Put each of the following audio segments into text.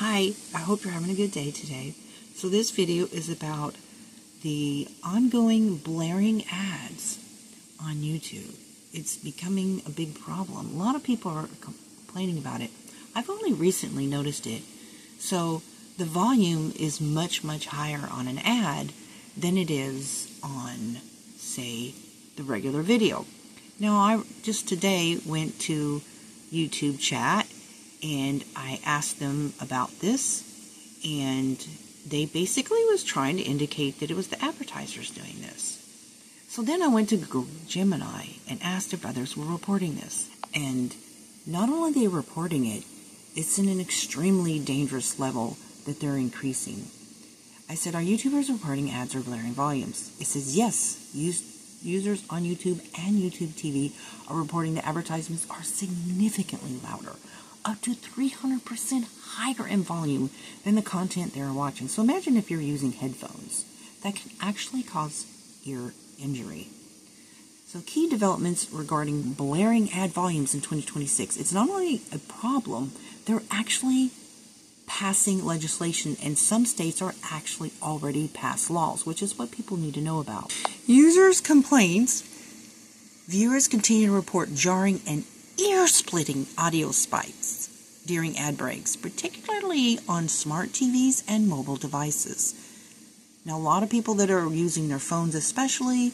Hi, I hope you're having a good day today. So this video is about the ongoing blaring ads on YouTube. It's becoming a big problem. A lot of people are complaining about it. I've only recently noticed it. So the volume is much higher on an ad than it is on, say, the regular video. Now, I just today went to YouTube chat and I asked them about this, and they basically was trying to indicate that it was the advertisers doing this. So then I went to Google Gemini and asked if others were reporting this. And not only are they reporting it, it's in an extremely dangerous level that they're increasing. I said, are YouTubers reporting ads or blaring volumes? It says yes, users on YouTube and YouTube TV are reporting that advertisements are significantly louder, up to 300% higher in volume than the content they're watching. So imagine if you're using headphones. That can actually cause ear injury. So key developments regarding blaring ad volumes in 2026. It's not only a problem, they're actually passing legislation, and some states are actually already passed laws, which is what people need to know about. Users' complaints. Viewers continue to report jarring and ear-splitting audio spikes during ad breaks, particularly on smart TVs and mobile devices. Now, a lot of people that are using their phones especially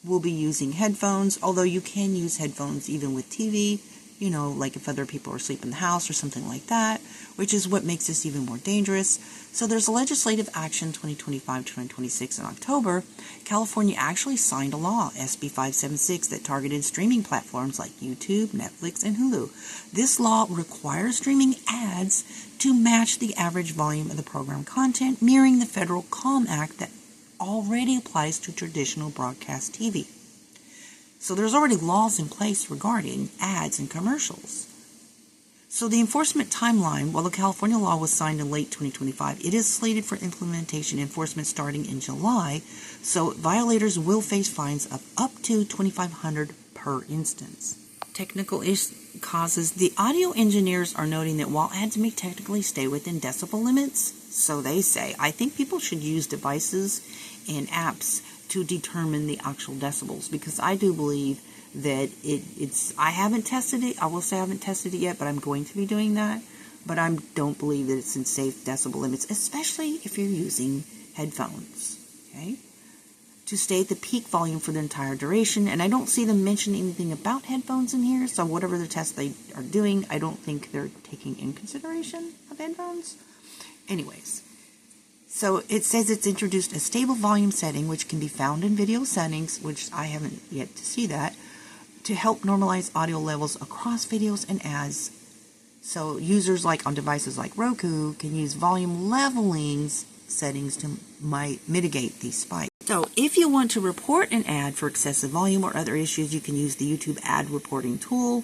will be using headphones, although you can use headphones even with TV, you know, like if other people are asleep in the house or something like that, which is what makes this even more dangerous. So there's a legislative action 2025-2026 in October. California actually signed a law, SB 576, that targeted streaming platforms like YouTube, Netflix, and Hulu. This law requires streaming ads to match the average volume of the program content, mirroring the federal COMM Act that already applies to traditional broadcast TV. So there's already laws in place regarding ads and commercials. So the enforcement timeline, while the California law was signed in late 2025, it is slated for implementation enforcement starting in July, so violators will face fines of up to $2,500 per instance. Technical causes. The audio engineers are noting that while ads may technically stay within decibel limits, so they say, I think people should use devices and apps to determine the actual decibels, because I do believe that I haven't tested it. I will say I haven't tested it yet, but I'm going to be doing that. But I don't believe that it's in safe decibel limits, especially if you're using headphones, okay? To state the peak volume for the entire duration, and I don't see them mention anything about headphones in here, so whatever the test they are doing, I don't think they're taking in consideration of headphones. Anyways. So it says it's introduced a stable volume setting, which can be found in video settings, which I haven't yet to see that, to help normalize audio levels across videos and ads. So users like on devices like Roku can use volume leveling settings to mitigate these spikes. So if you want to report an ad for excessive volume or other issues, you can use the YouTube ad reporting tool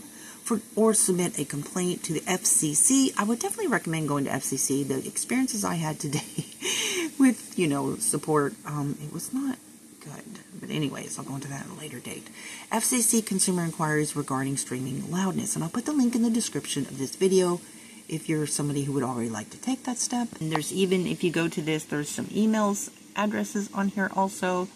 or submit a complaint to the FCC. I would definitely recommend going to FCC. The experiences I had today with, support, it was not good. But anyways, I'll go into that at a later date. FCC consumer inquiries regarding streaming loudness. And I'll put the link in the description of this video if you're somebody who would already like to take that step. And there's even, if you go to this, there's some emails, addresses on here also.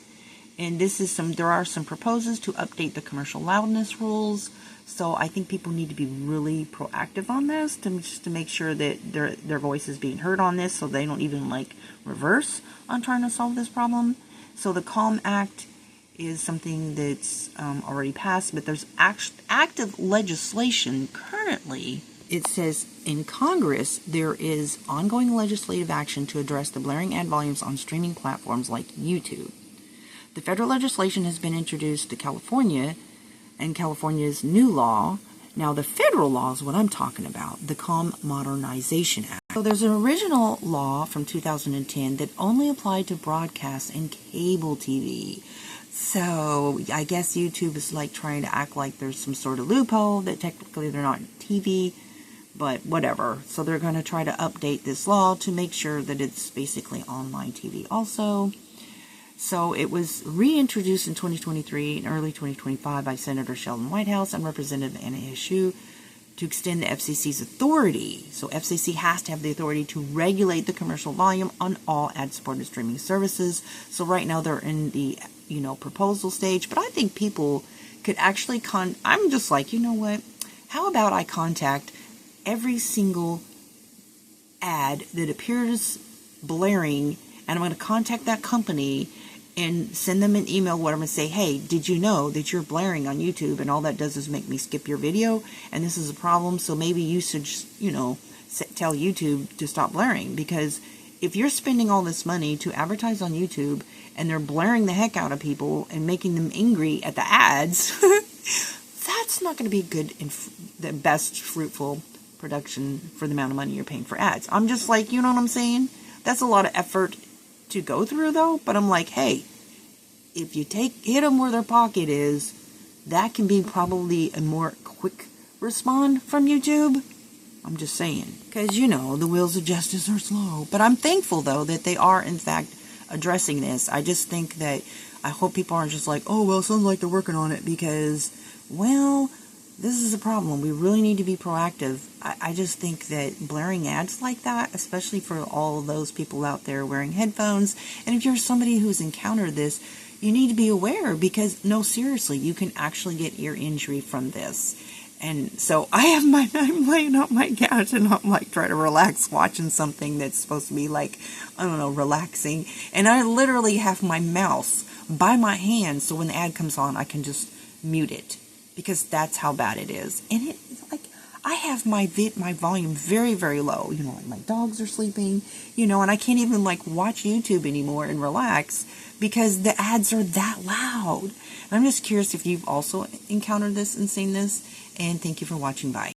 And there are some proposals to update the commercial loudness rules. So I think people need to be really proactive on this just to make sure that their voice is being heard on this, so they don't even reverse on trying to solve this problem. So the COMM Act is something that's already passed, but there's active legislation currently. It says in Congress there is ongoing legislative action to address the blaring ad volumes on streaming platforms like YouTube. The federal legislation has been introduced to California, and California's new law. Now, the federal law is what I'm talking about, the COMM Modernization Act. So there's an original law from 2010 that only applied to broadcast and cable TV. So I guess YouTube is trying to act like there's some sort of loophole that technically they're not TV, but whatever. So they're going to try to update this law to make sure that it's basically online TV also. So it was reintroduced in 2023 and early 2025 by Senator Sheldon Whitehouse and Representative Anna Eshoo to extend the FCC's authority. So FCC has to have the authority to regulate the commercial volume on all ad-supported streaming services. So right now they're in the, proposal stage, but I think people could actually I'm just like, you know what? How about I contact every single ad that appears blaring, and I'm going to contact that company and send them an email, whatever, and say, hey, did you know that you're blaring on YouTube and all that does is make me skip your video, and this is a problem, so maybe you should, tell YouTube to stop blaring, because if you're spending all this money to advertise on YouTube and they're blaring the heck out of people and making them angry at the ads, that's not going to be good and the best fruitful production for the amount of money you're paying for ads. I'm just like, you know what I'm saying? That's a lot of effort to go through, though. But I'm like, hey, if you hit them where their pocket is, that can be probably a more quick respond from YouTube. I'm just saying, because the wheels of justice are slow. But I'm thankful, though, that they are in fact addressing this. I just think that I hope people aren't just like, oh well, sounds like they're working on it, because, well, this is a problem. We really need to be proactive. I just think that blaring ads like that, especially for all those people out there wearing headphones, and if you're somebody who's encountered this, you need to be aware, because, no, seriously, you can actually get ear injury from this. And so I'm laying on my couch and I'm like trying to relax watching something that's supposed to be like, I don't know, relaxing. And I literally have my mouse by my hand, so when the ad comes on, I can just mute it, because that's how bad it is. And it's like, I have my volume very, very low. Like my dogs are sleeping, and I can't even like watch YouTube anymore and relax because the ads are that loud. And I'm just curious if you've also encountered this and seen this. And thank you for watching. Bye.